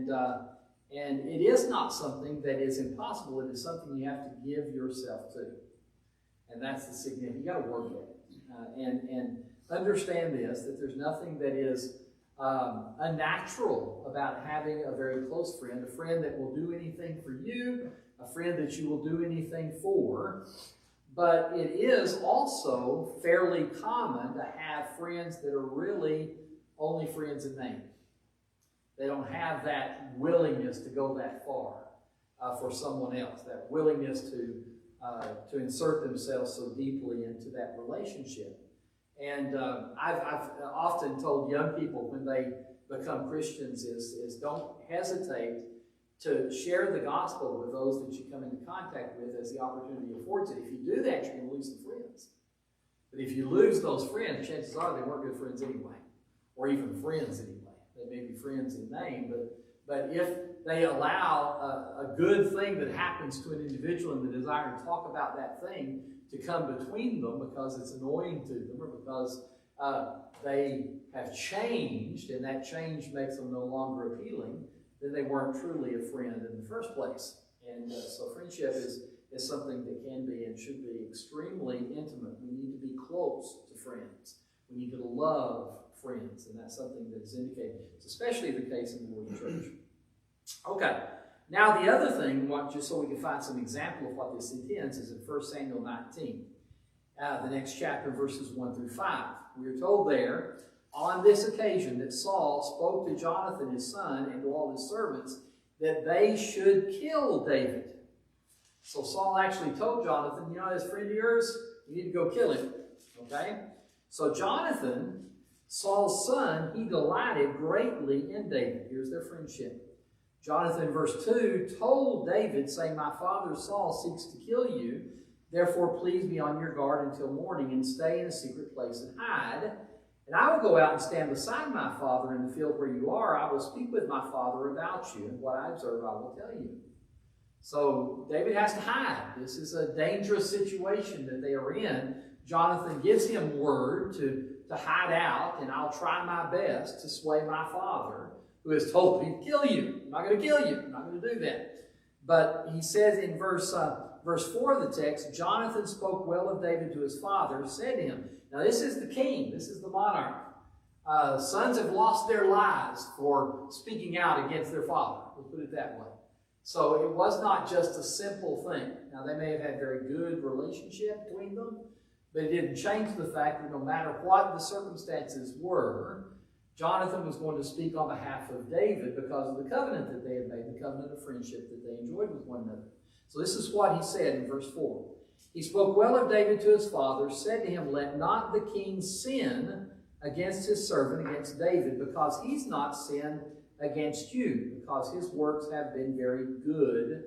and it is not something that is impossible. It is something you have to give yourself to. And that's the significance. You got to work at it. And understand this, that there's nothing that is unnatural about having a very close friend, a friend that will do anything for you, a friend that you will do anything for. But it is also fairly common to have friends that are really only friends in name. They don't have that willingness to go that far for someone else, that willingness to insert themselves so deeply into that relationship. And I've often told young people when they become Christians is don't hesitate to share the gospel with those that you come into contact with as the opportunity affords it. If you do that, you're going to lose some friends. But if you lose those friends, chances are they weren't good friends anyway, or even friends anyway. They may be friends in name, but if they allow a good thing that happens to an individual and the desire to talk about that thing to come between them because it's annoying to them or because they have changed and that change makes them no longer appealing, then they weren't truly a friend in the first place. And so friendship is something that can be and should be extremely intimate. We need to be close to friends. We need to love friends, and that's something that is indicated. It's especially the case in the Lord's church. Okay, now the other thing, just so we can find some example of what this intends, is in 1 Samuel 19, the next chapter, verses 1 through 5. We are told there, on this occasion, that Saul spoke to Jonathan his son and to all his servants that they should kill David. So Saul actually told Jonathan, you know, this friend of yours, you need to go kill him. Okay? So Jonathan, Saul's son, he delighted greatly in David. Here's their friendship. Jonathan, verse 2, told David, saying, my father Saul seeks to kill you. Therefore, please be on your guard until morning and stay in a secret place and hide. And I will go out and stand beside my father in the field where you are. I will speak with my father about you, and what I observe I will tell you. So David has to hide. This is a dangerous situation that they are in. Jonathan gives him word to hide out, and I'll try my best to sway my father, who has told me to kill you. I'm not going to kill you. I'm not going to do that. But he says in verse 4 of the text, Jonathan spoke well of David to his father, said to him, now this is the king, this is the monarch. Sons have lost their lives for speaking out against their father. We'll put it that way. So it was not just a simple thing. Now they may have had very good relationship between them, but it didn't change the fact that no matter what the circumstances were, Jonathan was going to speak on behalf of David because of the covenant that they had made, the covenant of friendship that they enjoyed with one another. So this is what he said in verse 4. He spoke well of David to his father, said to him, let not the king sin against his servant, against David, because he's not sinned against you, because his works have been very good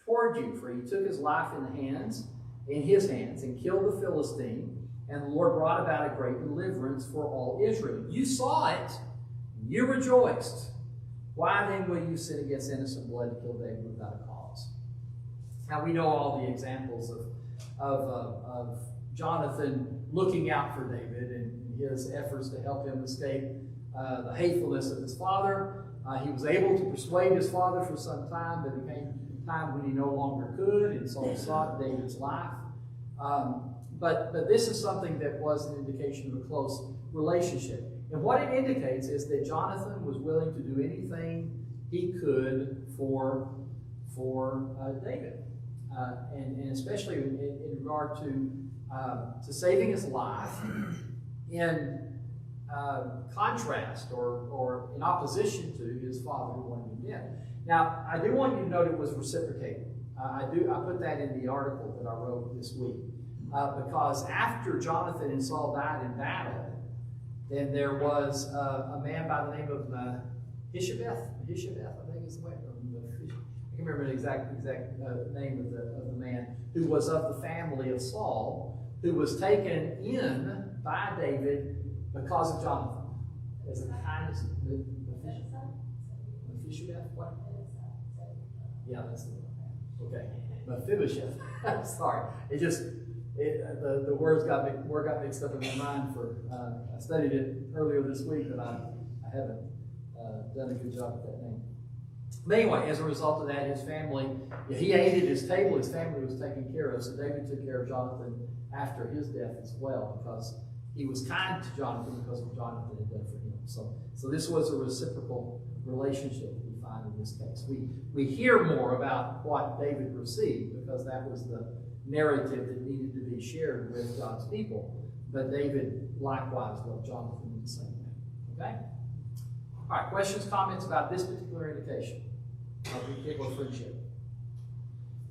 toward you. For he took his life in his hands, and killed the Philistine, and the Lord brought about a great deliverance for all Israel. You saw it, you rejoiced. Why then will you sin against innocent blood to kill David without a cause? Now we know all the examples of Jonathan looking out for David and his efforts to help him escape the hatefulness of his father. He was able to persuade his father for some time, but it came a time when he no longer could, and so sought David's life. But this is something that was an indication of a close relationship. And what it indicates is that Jonathan was willing to do anything he could for David. And especially in regard to saving his life in contrast or in opposition to his father who wanted him dead. Now, I do want you to note it was reciprocated. I put that in the article that I wrote this week. Because after Jonathan and Saul died in battle, then there was a man by the name of Mephibosheth, I think is the way. I can't remember the exact name of the man, who was of the family of Saul, who was taken in by David because of Jonathan. As a kindness, Mephibosheth, what? Yeah, that's the one. Okay, Mephibosheth. Sorry, the word got mixed up in my mind. I studied it earlier this week, but I haven't done a good job with that name. But anyway, as a result of that, his family, he ate at his table, his family was taken care of. So David took care of Jonathan after his death as well, because he was kind to Jonathan because of what Jonathan had done for him. So this was a reciprocal relationship we find in this case. We hear more about what David received because that was the narrative that needed to be shared with God's people. But David likewise loved Jonathan in the same way. Okay? All right, questions, comments about this particular indication of particular friendship?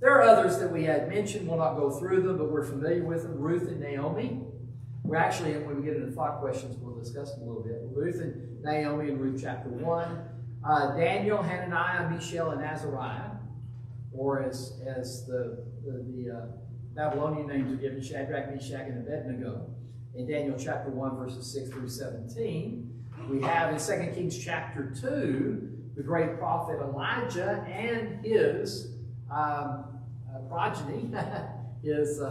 There are others that we had mentioned. We'll not go through them, but we're familiar with them. Ruth and Naomi. We're actually, when we get into thought questions, we'll discuss them a little bit. Ruth and Naomi in Ruth chapter 1. Daniel, Hananiah, Mishael, and Azariah, or as the Babylonian names are given, Shadrach, Meshach, and Abednego. In Daniel chapter 1, verses 6 through 17. We have in 2 Kings chapter 2, the great prophet Elijah and his progeny, his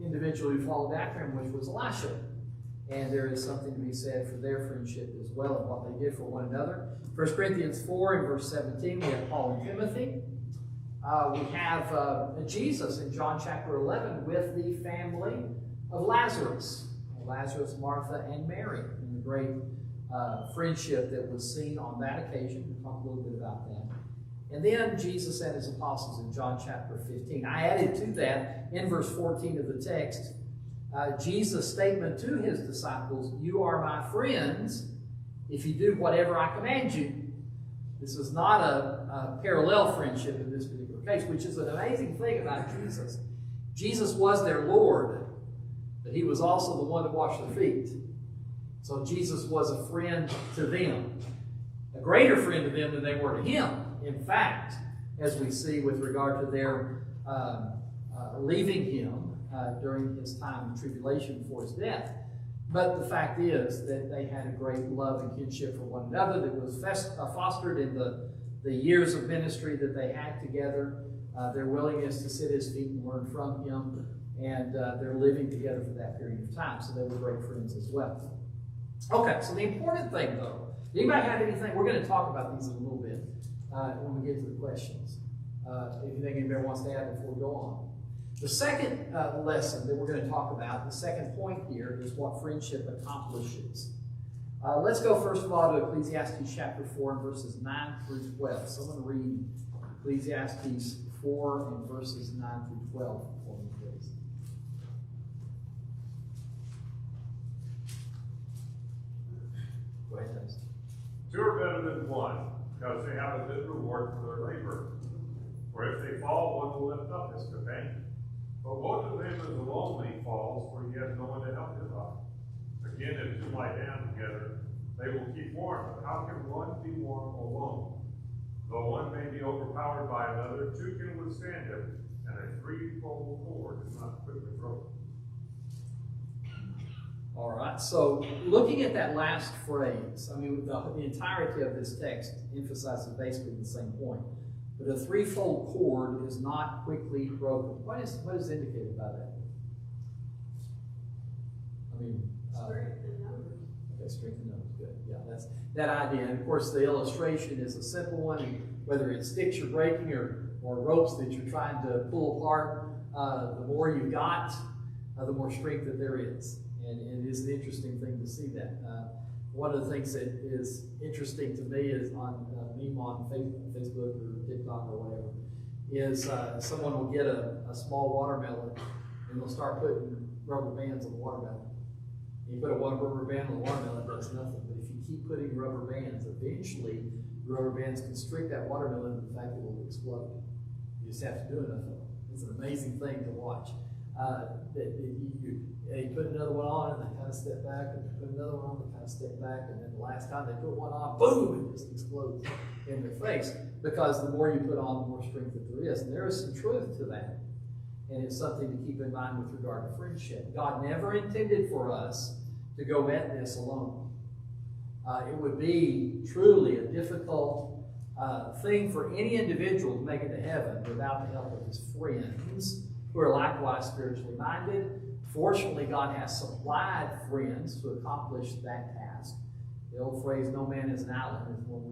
individual who followed after him, which was Elisha. And there is something to be said for their friendship as well and what they did for one another. 1 Corinthians 4 and verse 17, we have Paul and Timothy. We have Jesus in John chapter 11 with the family of Lazarus. Lazarus, Martha, and Mary, and the great friendship that was seen on that occasion. We'll talk a little bit about that. And then Jesus and his apostles in John chapter 15. I added to that, in verse 14 of the text, Jesus' statement to his disciples, "You are my friends if you do whatever I command you." This is not a parallel friendship in this particular case, which is an amazing thing about Jesus. Jesus was their Lord, but he was also the one that washed their feet. So Jesus was a friend to them, a greater friend to them than they were to him. In fact, as we see with regard to their leaving him during his time of tribulation before his death. But the fact is that they had a great love and kinship for one another that was fostered in the years of ministry that they had together, their willingness to sit at his feet and learn from him, and their living together for that period of time. So they were great friends as well. Okay, so the important thing, though, anybody have anything? We're going to talk about these in a little bit when we get to the questions. If you think anybody wants to add before we go on. The second lesson that we're going to talk about, the second point here, is what friendship accomplishes. Let's go first of all to Ecclesiastes chapter 4 and verses 9 through 12. Someone read Ecclesiastes 4 and verses 9 through 12 for me, please. Go ahead, Dennis. Two are better than one, because they have a good reward for their labor. For if they fall, one will lift up his companion. But woe to him who lonely falls, for he has no one to help him up. Again, if two lie down together, they will keep warm. But how can one be warm alone? Though one may be overpowered by another, two can withstand him, and a threefold cord is not quickly broken. All right, so looking at that last phrase, I mean, the entirety of this text emphasizes basically the same point. But a threefold cord is not quickly broken. What is indicated by that? I mean, strength in numbers. Okay, strength in numbers. Good. Yeah, that's that idea. And of course, the illustration is a simple one. And whether it's sticks you're breaking or ropes that you're trying to pull apart, the more you've got, the more strength that there is. And it is an interesting thing to see that. One of the things that is interesting to me is on meme on Facebook or TikTok or whatever, is someone will get a small watermelon and they'll start putting rubber bands on the watermelon. You put a rubber band on the watermelon, it does nothing. But if you keep putting rubber bands, eventually the rubber bands constrict that watermelon to the fact that it will explode. You just have to do enough of it. It's an amazing thing to watch. You put another one on and they kind of step back, and put another one on, they kind of step back, and then the last time they put one on, boom, it just explodes in their face. Because the more you put on, the more strength that there is. And there is some truth to that. And it's something to keep in mind with regard to friendship. God never intended for us to go at this alone. It would be truly a difficult thing for any individual to make it to heaven without the help of his friends who are likewise spiritually minded. Fortunately, God has supplied friends to accomplish that task. The old phrase, "no man is an island," is one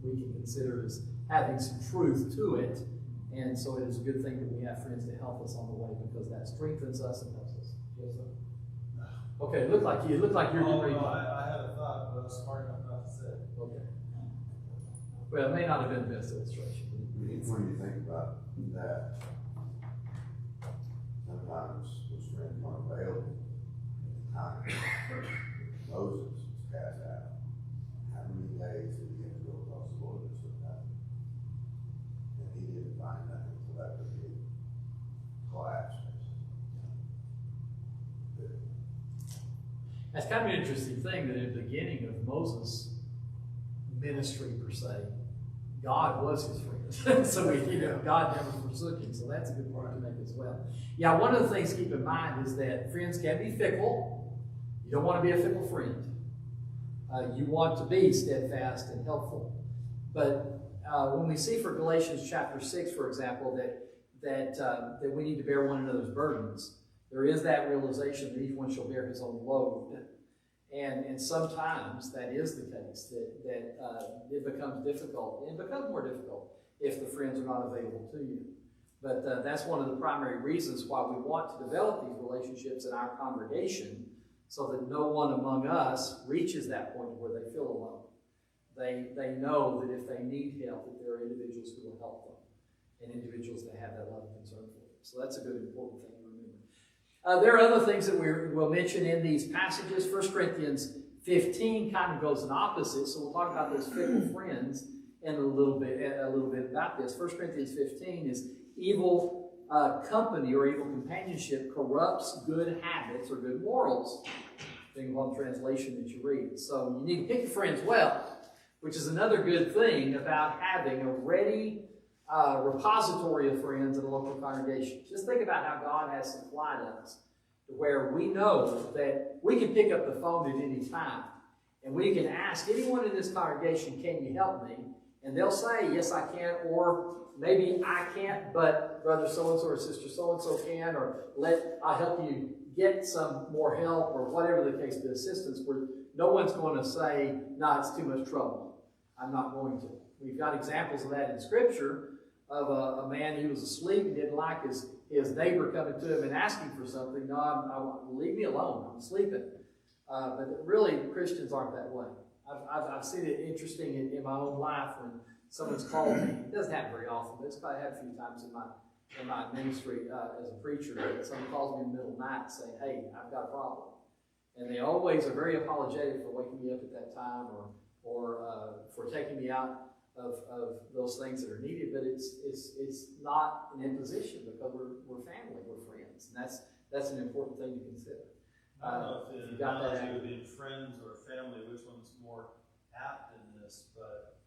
we consider as having some truth to it. And so it is a good thing that we have friends to help us on the way, because that strengthens us and helps us. Yes, sir? Okay, look like you're getting ready. I had a thought, but I was smart enough not to say it. Okay. Well, it may not have been the best illustration. When you think about that, sometimes those friends aren't available at the time. Moses was cast out. How many days did he have to go across the wilderness with that? And he didn't find nothing until after he collapsed. That's kind of an interesting thing, that at the beginning of Moses' ministry per se, God was his friend. So God never forsook him. So that's a good point to make as well. Yeah, one of the things to keep in mind is that friends can be fickle. You don't want to be a fickle friend. You want to be steadfast and helpful. But when we see for Galatians chapter 6, for example, that we need to bear one another's burdens, there is that realization that each one shall bear his own load. And sometimes that is the case, that it becomes difficult, and it becomes more difficult if the friends are not available to you. But that's one of the primary reasons why we want to develop these relationships in our congregation, so that no one among us reaches that point where they feel alone. They know that if they need help, that there are individuals who will help them, and individuals that have that love and concern for them. So that's a good, important thing to remember. There are other things that we'll mention in these passages. 1 Corinthians 15 kind of goes in opposite, so we'll talk about those fickle friends in a little bit about this. 1 Corinthians 15 is evil company or evil companionship corrupts good habits or good morals, depending upon the translation that you read. So you need to pick your friends well, which is another good thing about having a ready repository of friends in a local congregation. Just think about how God has supplied us to where we know that we can pick up the phone at any time and we can ask anyone in this congregation, can you help me? And they'll say, yes, I can, or maybe I can't, but brother so-and-so or sister so-and-so can, or I'll help you get some more help, or whatever the case, the assistance, where no one's going to say, no, it's too much trouble. I'm not going to. We've got examples of that in Scripture, of a man who was asleep and didn't like his neighbor coming to him and asking for something. No, leave me alone. I'm sleeping. But really, Christians aren't that way. I've seen it interesting in my own life when someone's called me. It doesn't happen very often, but it's probably happened a few times in my ministry as a preacher. Someone calls me in the middle of the night saying, hey, I've got a problem. And they always are very apologetic for waking me up at that time, or for taking me out of those things that are needed, but it's not an imposition, because we're family, we're friends, and that's an important thing to consider. I don't know if you got that analogy would be friends or family, which one's more apt in this, but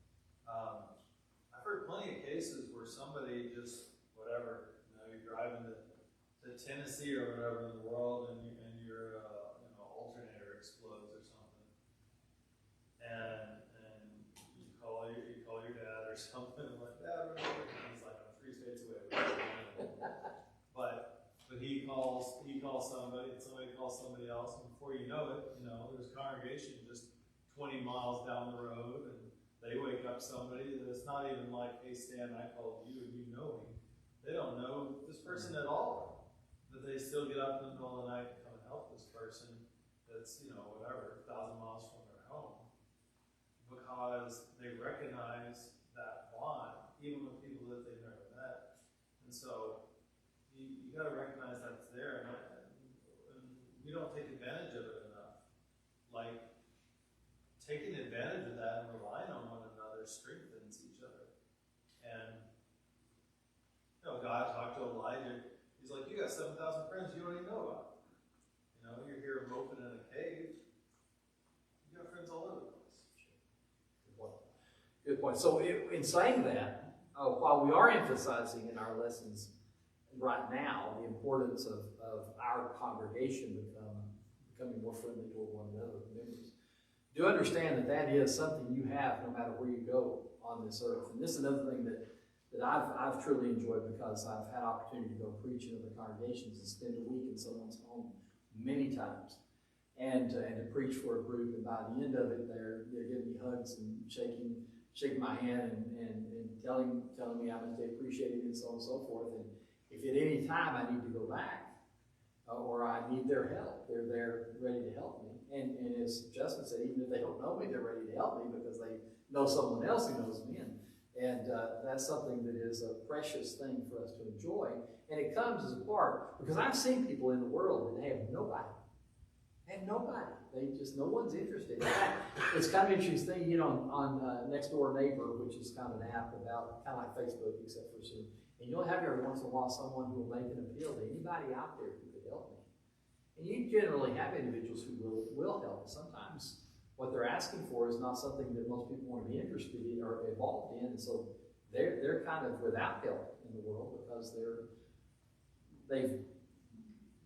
I've heard plenty of cases where somebody just, whatever, you're driving to Tennessee or whatever in the world, and your alternator explodes or something, and you call your dad or something, like, Dad, whatever, and he's like, I'm 3 states away. But he calls somebody, and somebody calls somebody else, and before you know it, there's a congregation just 20 miles down the road, and they wake up somebody that's not even like, hey Stan, I called you and you know me. They don't know this person at all, but they still get up in the middle of the night to come and help this person that's, 1,000 miles from their home, because they recognize that bond, even with people that they've never met. And so you got to recognize that's there, and we don't take advantage of it enough. Like, taking advantage of that and relying on one another strengthens each other. And God talked to Elijah. He's like, you got 7,000 friends you don't even know about. You're here moping in a cave. You got friends all over the place. Good point. So in saying that, while we are emphasizing in our lessons right now the importance of our congregation becoming more friendly toward one another, members, do understand that is something you have no matter where you go on this earth. And this is another thing that I've truly enjoyed, because I've had opportunity to go preach in other congregations and spend a week in someone's home many times, and to preach for a group. And by the end of it, they're giving me hugs and shaking shaking my hand and telling me how much they appreciate it and so on and so forth. And if at any time I need to go back, or I need their help, they're there ready to help me. And as Justin said, even if they don't know me, they're ready to help me because they know someone else who knows me. And that's something that is a precious thing for us to enjoy. And it comes as a part, because I've seen people in the world that have nobody. They have nobody. No one's interested. In fact, it's kind of interesting thing, on Nextdoor Neighbor, which is kind of an app about, kind of like Facebook, except for Zoom. And you'll have every once in a while someone who will make an appeal to anybody out there who could help me. And you generally have individuals who will help. Sometimes what they're asking for is not something that most people want to be interested in or involved in, and so they're kind of without help in the world because they've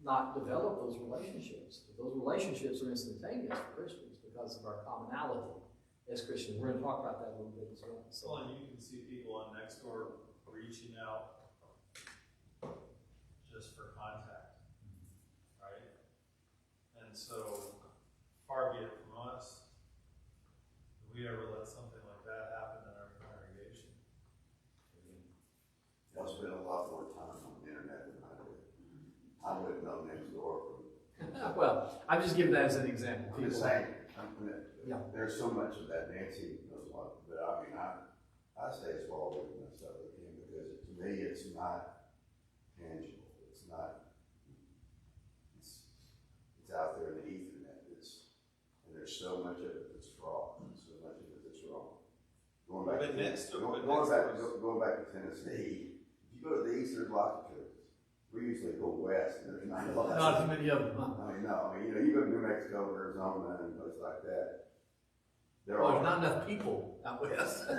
not developed those relationships. But those relationships are instantaneous for Christians because of our commonality as Christians. We're going to talk about that a little bit as well. So, and you can see people on Nextdoor reaching out just for contact, right? And so, far be it from us, if we ever let something like that happen in our congregation. Y'all spend a lot more time on the internet than I do. I wouldn't know Nextdoor. Well, I'm just giving that as an example. I'm just saying, Yeah. there's so much of that. Nancy knows a lot, but I mean, I say it's all over and stuff with him because to me, it's not tangible. It's not, it's out there in the Ethernet. And there's so much of it that's fraud, and so much of it that's wrong. Going back to Tennessee, if you go to the east, there's lots of churches. We usually go west, and there's not a lot. Not as many of them. Huh? You go to New Mexico, Arizona, and places like that. There's not enough people out west to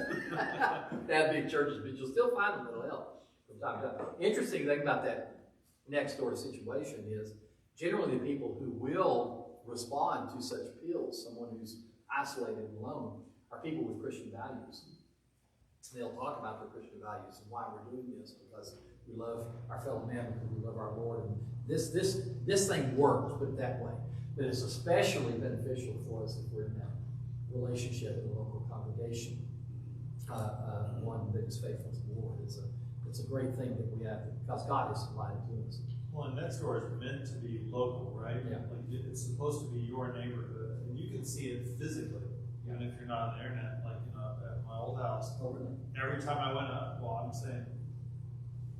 have big churches, but you'll still find them that'll help from time to time. Interesting thing about that Nextdoor situation is generally the people who will respond to such appeals, someone who's isolated and alone, are people with Christian values. They'll talk about their Christian values and why we're doing this, because we love our fellow man, because we love our Lord. And this thing works, put it that way. But it's especially beneficial for us if we're in that relationship in a local congregation, one that is faithful to the Lord. It's a great thing that we have because God has supplied it to us. Well, and Nextdoor is meant to be local, right? Yeah. Like it's supposed to be your neighborhood, and you can see it physically, even if you're not on the internet. Like at my old house, every time I went up, I'm saying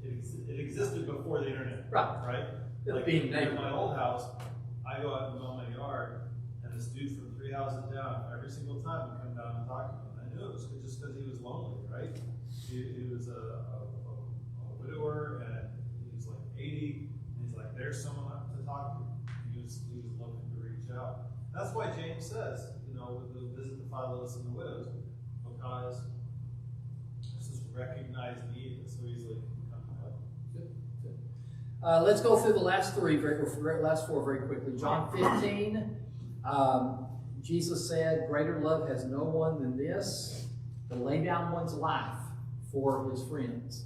it existed before the internet, right? Like being in my old house, I go out and mow my yard, and this dude from 3 houses down, every single time would come down and talk to me. And I knew it was just because he was lonely, right? He was a widower, and he was like 80, and he's like, there's someone to talk to. He was looking to reach out. That's why James says, visit the fatherless and the widows, because there's this recognized need that so easily can come to help. Good. Let's go through the last four very quickly. John 15. Jesus said, greater love has no one than this, to lay down one's life for his friends.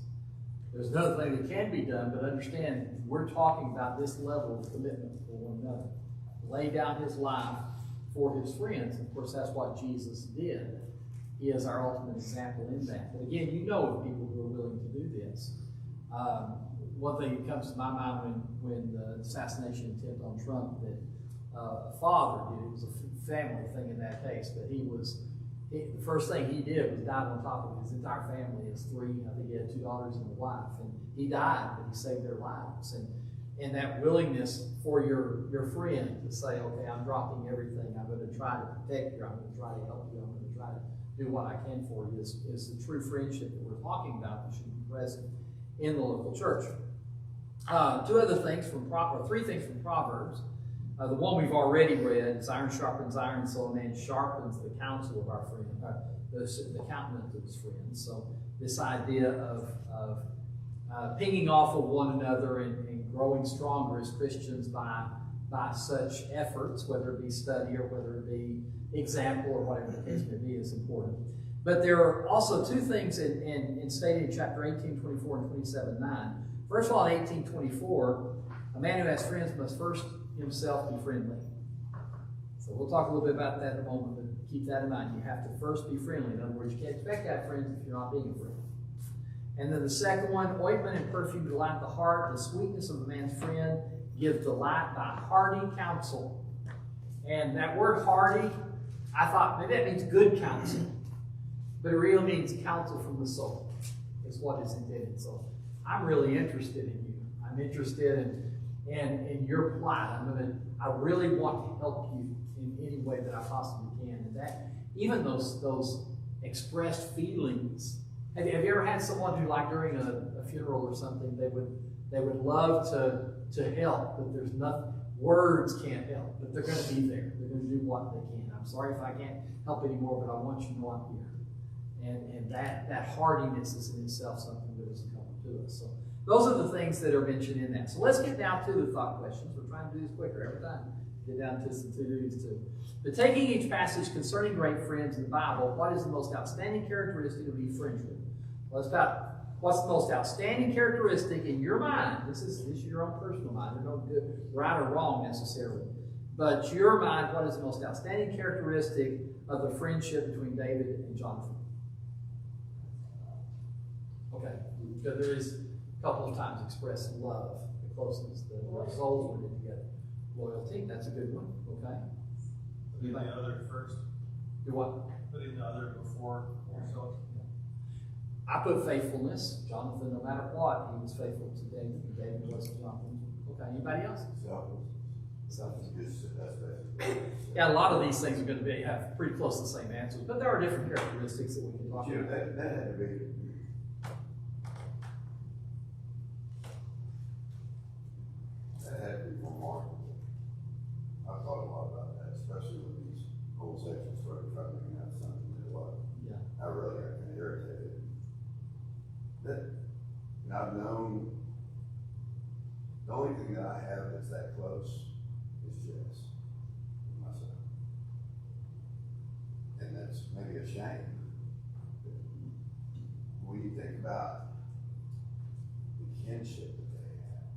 There's another thing that can be done, but understand, we're talking about this level of commitment for one another. Lay down his life for his friends. And of course, that's what Jesus did. He is our ultimate example in that. But again, you know of people who are willing to do this. One thing that comes to my mind when the assassination attempt on Trump that a father did, it was a family thing in that case, but the first thing he did was dive on top of his entire family, his I think he had 2 daughters and a wife, and he died, but he saved their lives. And that willingness for your friend to say, okay, I'm dropping everything, I'm going to try to protect you, I'm going to try to help you, I'm going to try to do what I can for you, is the true friendship that we're talking about that should be present in the local church. 3 things from Proverbs. The one we've already read is iron sharpens iron, so a man sharpens the counsel of our friend, the countenance of his friends. So this idea of pinging off of one another and growing stronger as Christians by such efforts, whether it be study or whether it be example or whatever the case may be, is important. But there are also 2 things in stated in chapter 18:24 and 27:9. First of all, in 18:24, a man who has friends must first himself be friendly. So we'll talk a little bit about that in a moment. But Keep that in mind. You have to first be friendly. In other words, you can't expect to have friends if you're not being a friend. And then the second one, ointment and perfume delight the heart. The sweetness of a man's friend gives delight by hearty counsel. And that word hearty, I thought maybe that means good counsel. But it really means counsel from the soul, is what is intended. So I'm really interested in you. I'm interested in your plight. I really want to help you in any way that I possibly can. And that, even those expressed feelings. Have you ever had someone who, like during a funeral or something, they would love to help, but there's nothing, words can't help, but they're going to be there. They're going to do what they can. I'm sorry if I can't help anymore, but I want you to know I'm here. And that hardiness is in itself something that is coming to us. So those are the things that are mentioned in that. So let's get down to the thought questions. We're trying to do this quicker every time. Get down to some to-dos too. But taking each passage concerning great friends in the Bible, what is the most outstanding characteristic of each friendship? Well, it's about what's the most outstanding characteristic in your mind. This is your own personal mind. There's no good, right or wrong necessarily. But your mind, what is the most outstanding characteristic of the friendship between David and Jonathan? Okay, so there is a couple of times expressed love, the closeness, the souls were knit together. Loyalty, that's a good one. Okay. Putting the other first. Do what? Putting the other before yourself. I put faithfulness. Jonathan, no matter what, he was faithful to David, and David was to Jonathan. Okay, anybody else? Yeah, a lot of these things are going to have pretty close to the same answers, but there are different characteristics that we can talk about. That had to be. That had to be remarkable. I thought a lot about that, especially when these whole sections started coming out something that was. Yeah. I really got kind of irritated. And I've known, the only thing that I have that's that close is Jess, my son. And that's maybe a shame. When you think about the kinship that they have,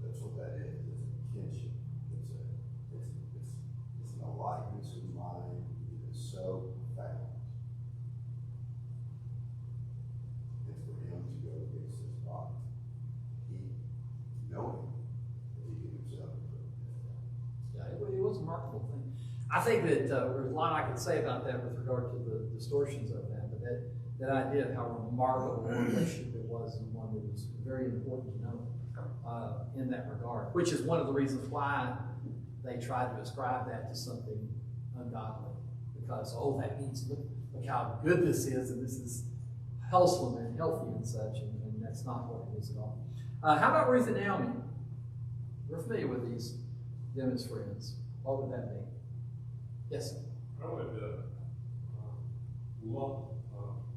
that's what that is. It's a kinship. It's an likeness of mind. It is so profound. It's for him to go against his body. Knowing that he can himself. Yeah, it was a remarkable thing. I think that there's a lot I could say about that with regard to the distortions of that, but that idea of how remarkable a relationship it was, and one that was very important to know in that regard, which is one of the reasons why they tried to ascribe that to something ungodly, because, that means look how good this is, and this is wholesome and healthy and such, and that's not what it is at all. How about Ruth and Naomi? We're familiar with them as friends. What would that be? Yes? I would love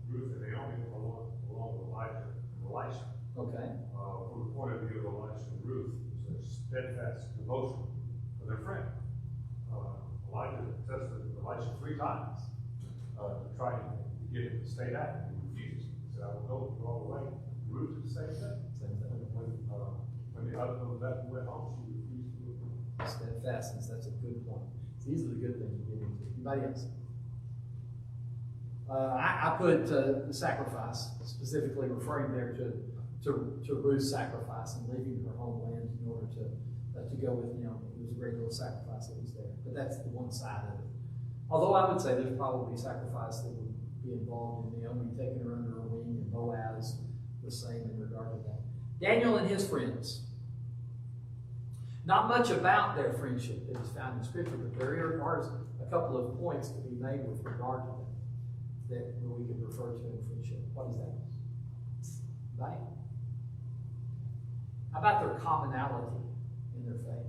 Ruth and Naomi along with Elijah and Elisha. Okay. From the point of view of Elisha and Ruth, is a steadfast devotion for their friend. Elijah tested Elisha 3 times to try to get him to stay that, and he refused. He said, I will go all the way. Ruth did the same thing. When the other one left and went home, she refused to go. Steadfastness, that's a good point. So these are the good things you get into. Anybody else? I put the sacrifice, specifically referring there to Ruth's sacrifice and leaving her homeland in order to go with Naomi. It was a great little sacrifice that was there. But that's the one side of it. Although I would say there's probably sacrifice that would be involved in Naomi taking her under her wing, and Boaz the same in regard to that. Daniel and his friends. Not much about their friendship that is found in Scripture, but there are a couple of points to be made with regard to them that we could refer to in friendship. What is that? Right? How about their commonality in their faith?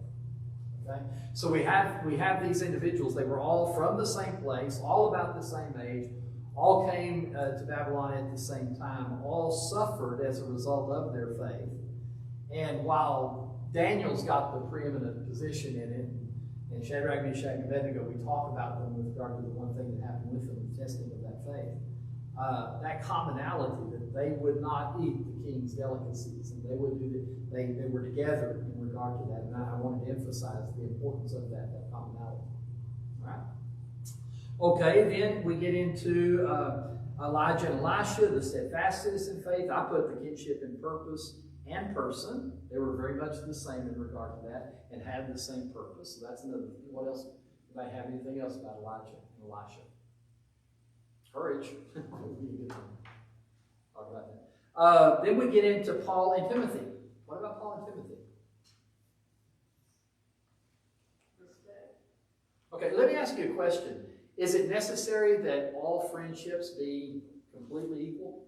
Okay? So we have these individuals. They were all from the same place, all about the same age, all came to Babylon at the same time, all suffered as a result of their faith. And while Daniel's got the preeminent position in it, and Shadrach, Meshach, and Abednego, we talk about them with regard to the one thing that happened with them, the testing of that faith. That commonality, that they would not eat the king's delicacies, and they would they were together in regard to that. And I wanted to emphasize the importance of that commonality. All right. Okay, then we get into Elijah and Elisha, the steadfastness in faith. I put the kinship in purpose and person. They were very much the same in regard to that and had the same purpose. So that's another thing. What else? Anybody have anything else about Elijah and Elisha? Courage. Talk about that. Then we get into Paul and Timothy. What about Paul and Timothy? Okay, let me ask you a question. Is it necessary that all friendships be completely equal?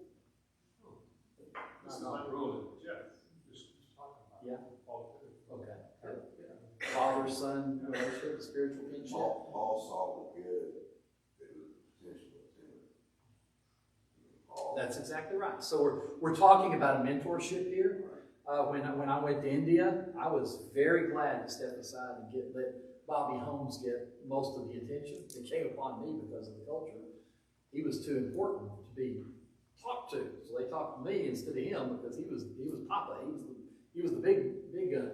This is not ruling, Jeff. Just talking about it. Yeah. All three. Okay. Good. Father-son relationship, spiritual kinship. Paul saw the good that was potential of Timothy. Paul. That's exactly right. So we're talking about a mentorship here. When I went to India, I was very glad to step aside and let Bobby Holmes get most of the attention that came upon me because of the culture. He was too important to be talked to, so they talked to me instead of him because he was Papa. He was the big gun.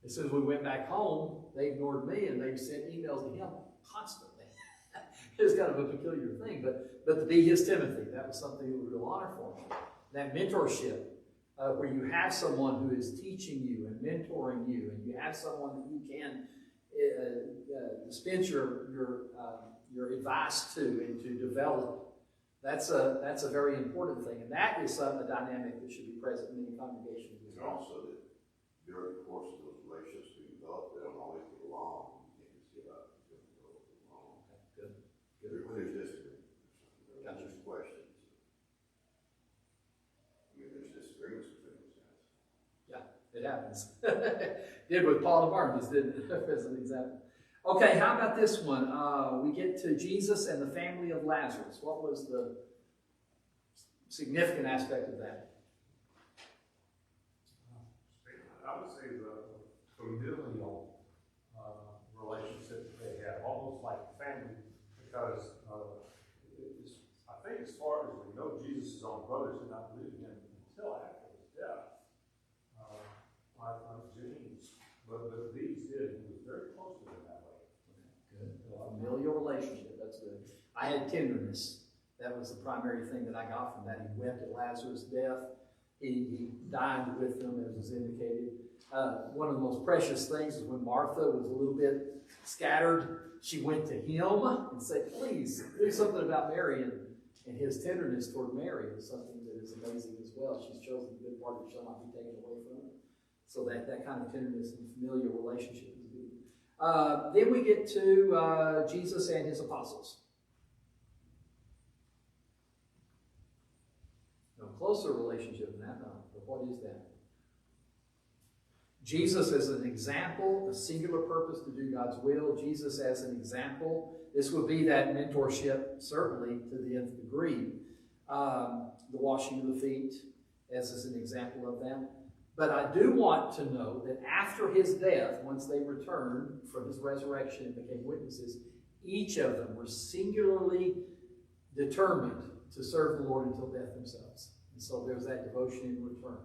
As soon as we went back home, they ignored me and they sent emails to him constantly. It was kind of a peculiar thing, but to be his Timothy, that was something that was a real honor for me. That mentorship, where you have someone who is teaching you and mentoring you, and you have someone that you can dispense your advice to and to develop. That's a very important thing, and that is a dynamic that should be present in many congregations. And also that during the course of those relationships we develop, they don't always get along. You can't just give up because they don't get along. Good. When there's disagreement, there's Gotcha. just questions. I mean, there's disagreements between those guys. Yeah, it happens. Did with Paul and Barnabas, didn't it? As an example. Okay, how about this one? We get to Jesus and the family of Lazarus. What was the significant aspect of that? I would say the familial relationship that they had, almost like family, because I think as far as we know, Jesus' own brothers did not believe in him until after his death. James, but these did. He was very close to them that way. Good. Familial relationship, that's good. I had tenderness. That was the primary thing that I got from that. He wept at Lazarus' death. He died with them, as was indicated. One of the most precious things is when Martha was a little bit scattered, she went to him and said, please, do something about Mary. And his tenderness toward Mary is something that is amazing as well. She's chosen the good part that shall not be taken away from her. So that kind of tenderness and familial relationship is good. Then we get to Jesus and his apostles. No closer relationship than that, no. But what is that? Jesus as an example, a singular purpose to do God's will. Jesus as an example. This would be that mentorship, certainly, to the nth degree. The washing of the feet, as is an example of that. But I do want to know that after his death, once they returned from his resurrection and became witnesses, each of them were singularly determined to serve the Lord until death themselves. And so there's that devotion in return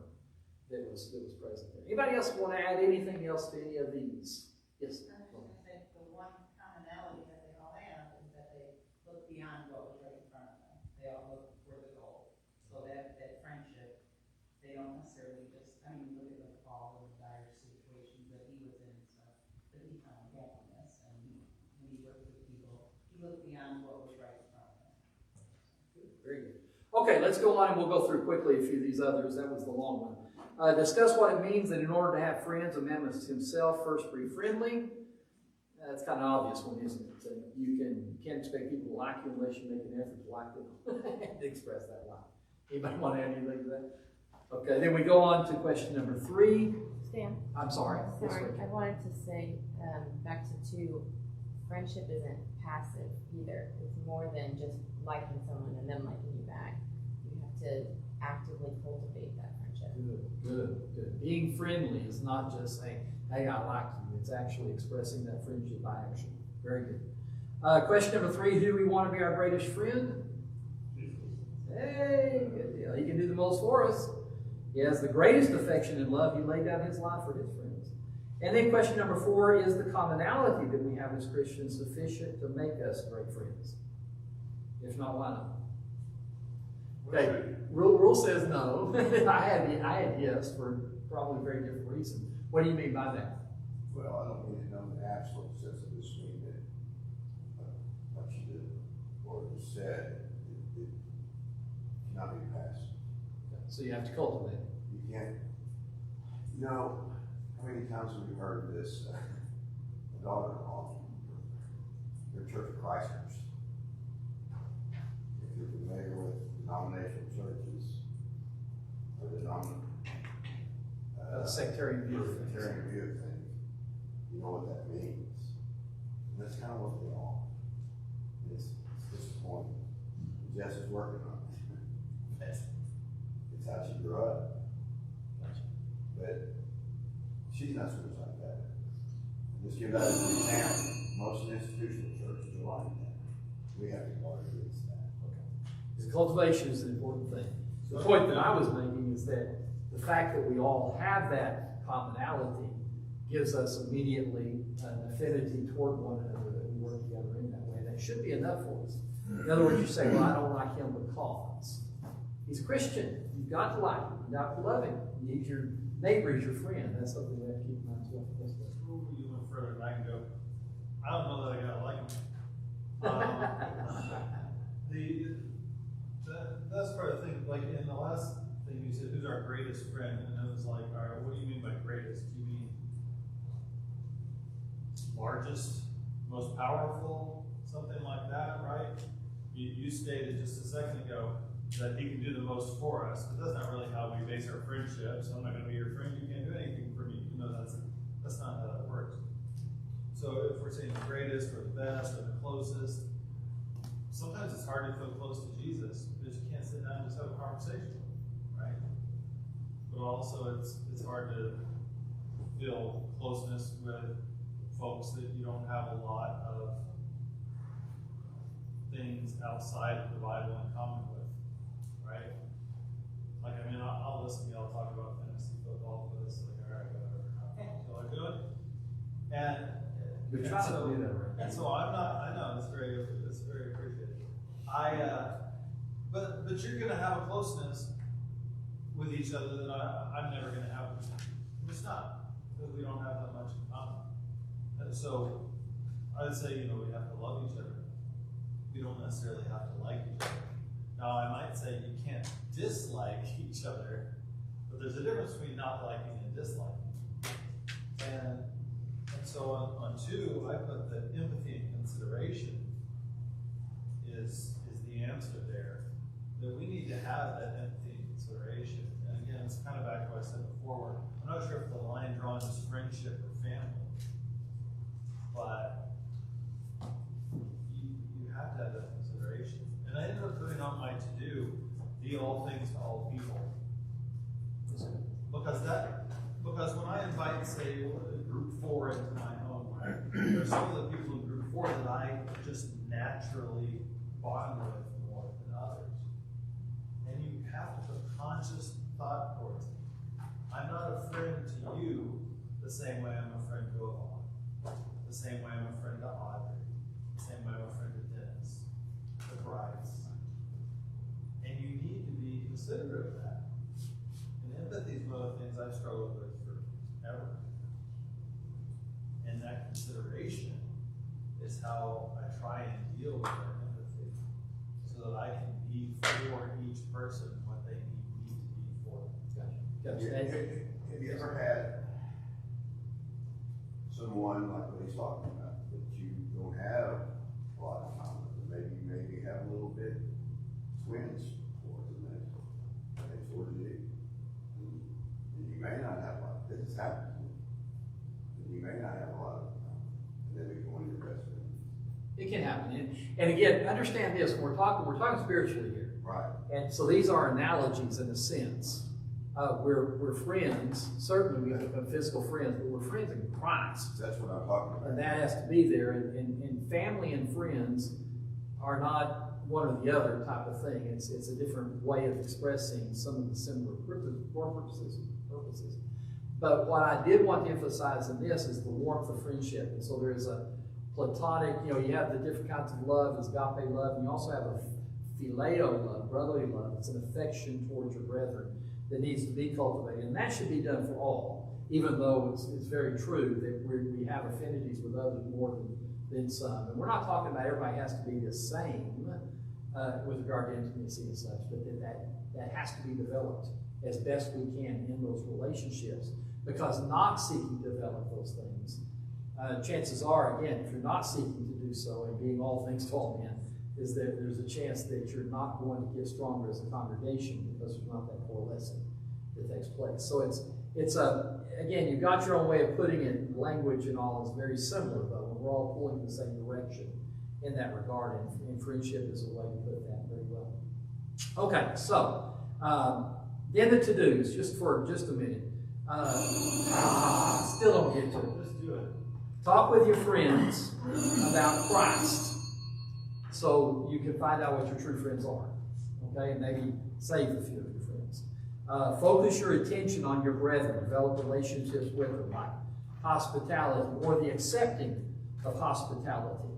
that was present there. Anybody else want to add anything else to any of these? Yes? I think the one commonality that they all have is that they look beyond what was right in front of them. They all look for the goal. So that friendship, they don't necessarily just, I mean, look at like Paul and the dire situations that he was in and stuff, but he found happiness, and when he worked with people, he looked beyond what was right in front of him. Good. Very good. Okay, let's go on and we'll go through quickly a few of these others. That was the long one. Discuss what it means that in order to have friends, a man must himself first be friendly. That's kind of an obvious one, isn't it? You can't expect people to like you unless you make an effort to like them and express that like. Anybody want to add anything to that? Okay, then we go on to question number 3. Stan. I'm sorry. Yes, Sorry, Rachel. I wanted to say, back to 2, friendship isn't passive either. It's more than just liking someone and them liking you back. You have to actively cultivate that friendship. Good. Being friendly is not just saying, hey, I like you. It's actually expressing that friendship by action. Very good. Question number 3, who do we want to be our greatest friend? Hey, good deal. He can do the most for us. He has the greatest affection and love. He laid down his life for his friends. And then question number 4, is the commonality that we have as Christians sufficient to make us great friends? If not, why not? Okay, rule says no. I had yes for probably a very different reason. What do you mean by that? Well, I don't need to know the absolute sense of this mean that what you did or you said, it cannot be passed. So you have to cultivate it. You can't, you know, how many times have we heard this, a daughter-in-law, they're Church of Christers. If you're familiar with denominational churches, or Sectarian view of things. sectarian view of things, you know what that means. And that's kind of what they are. It's disappointing. Jess is working on it. It's how she grew up. But she's not supposed like that. Just give that as an example. Most institutional churches are like that. We have to guard against that. The cultivation is an important thing. The point that I was making is that the fact that we all have that commonality gives us immediately an affinity toward one another, that we work together in that way. That should be enough for us. In other words, you say, well, I don't like him because he's a Christian. You've got to like him. You've got to love him. Your neighbor is your friend. That's something we have to keep in mind as well. You went further than I can go. I don't know that I gotta like him. That's part of the thing, like in the last thing you said, who's our greatest friend? And it was like, all right, what do you mean by greatest? Do you mean largest, most powerful, something like that, right? You stated just a second ago that he can do the most for us, but that's not really how we base our friendships. I'm not gonna be your friend, you can't do anything for me. You know, that's not how that works. So if we're saying the greatest or the best or the closest, sometimes it's hard to feel close to Jesus because you can't sit down and just have a conversation, right? But also it's hard to feel closeness with folks that you don't have a lot of things outside of the Bible in common with, right? Like, I mean, I'll listen to you, I'll talk about fantasy football, but it's like, all right, whatever, how feel like doing? You're trying to do that, right? And so I know, it's very appreciated. But you're gonna have a closeness with each other that I'm never gonna have. It's not, because we don't have that much in common. And so I would say, you know, we have to love each other. We don't necessarily have to like each other. Now I might say you can't dislike each other, but there's a difference between not liking and disliking. And so on 2, I put that empathy and consideration is the answer there. That we need to have that empathy and consideration. And again, it's kind of back to what I said before. I'm not sure if the line drawn is friendship or family, but you have to have that consideration. And I ended up putting on my to-do, be all things to all people. Because when I invite, say, group 4 into my home, right, there's some of the people in group 4 that I just naturally bond with more than others. And you have to put conscious thought towards it. I'm not a friend to you the same way I'm a friend to Yvonne, the same way I'm a friend to Audrey, the same way I'm a friend to Dennis, to Bryce. And you need to be considerate of that. And empathy is one of the things I've struggled with forever. And that consideration is how I try and deal with our empathy, so that I can be for each person what they need me to be for them. Have you ever had someone like what he's talking about that you don't have a lot of time with, or maybe have a little bit twins towards them, and they towards you? And you may not have a lot. This has happened to me. And you may not have a lot of time, and then become one of your best friends. It can happen. And again, understand this, we're talking spiritually here. Right. And so these are analogies in a sense. We're friends, certainly we become physical friends, but we're friends in Christ. That's what I'm talking about. And that has to be there. And family and friends are not one or the other type of thing. It's a different way of expressing some of the similar purposes. But what I did want to emphasize in this is the warmth of friendship. And so there is a platonic, you have the different kinds of love, there's agape love, and you also have a phileo love, brotherly love. It's an affection towards your brethren that needs to be cultivated. And that should be done for all, even though it's very true that we have affinities with others more than some. And we're not talking about everybody has to be the same with regard to intimacy and such, but that has to be developed as best we can in those relationships. Because not seeking to develop those things, chances are, again, if you're not seeking to do so and being all things to all men, is that there's a chance that you're not going to get stronger as a congregation because there's not that coalescing that takes place. So again, you've got your own way of putting it. Language and all is very similar, though, and we're all pulling in the same direction in that regard, and friendship is a way to put that very well. Okay, so then the to-dos, just a minute. Still don't get to it. Just do it. Talk with your friends about Christ so you can find out what your true friends are. Okay, and maybe save a few of your friends. Focus your attention on your brethren. Develop relationships with them, like hospitality or the accepting of hospitality.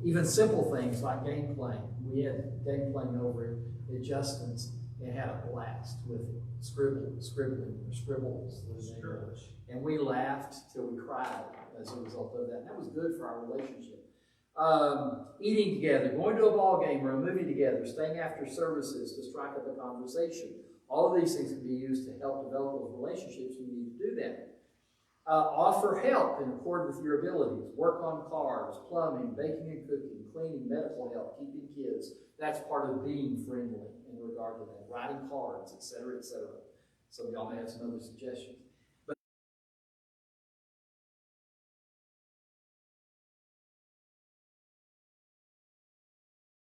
Even simple things like game playing. We had game playing over at Justin's and had a blast with scribbles. And we laughed till we cried as a result of that. And that was good for our relationship. Eating together, going to a ball game or a movie together, staying after services to strike up a conversation. All of these things can be used to help develop those relationships. You need to do that. Offer help in accord with your abilities. Work on cars, plumbing, baking and cooking, cleaning, medical help, keeping kids. That's part of being friendly in regard to that. Writing cards, etc., etc. Some of y'all may have some other suggestions.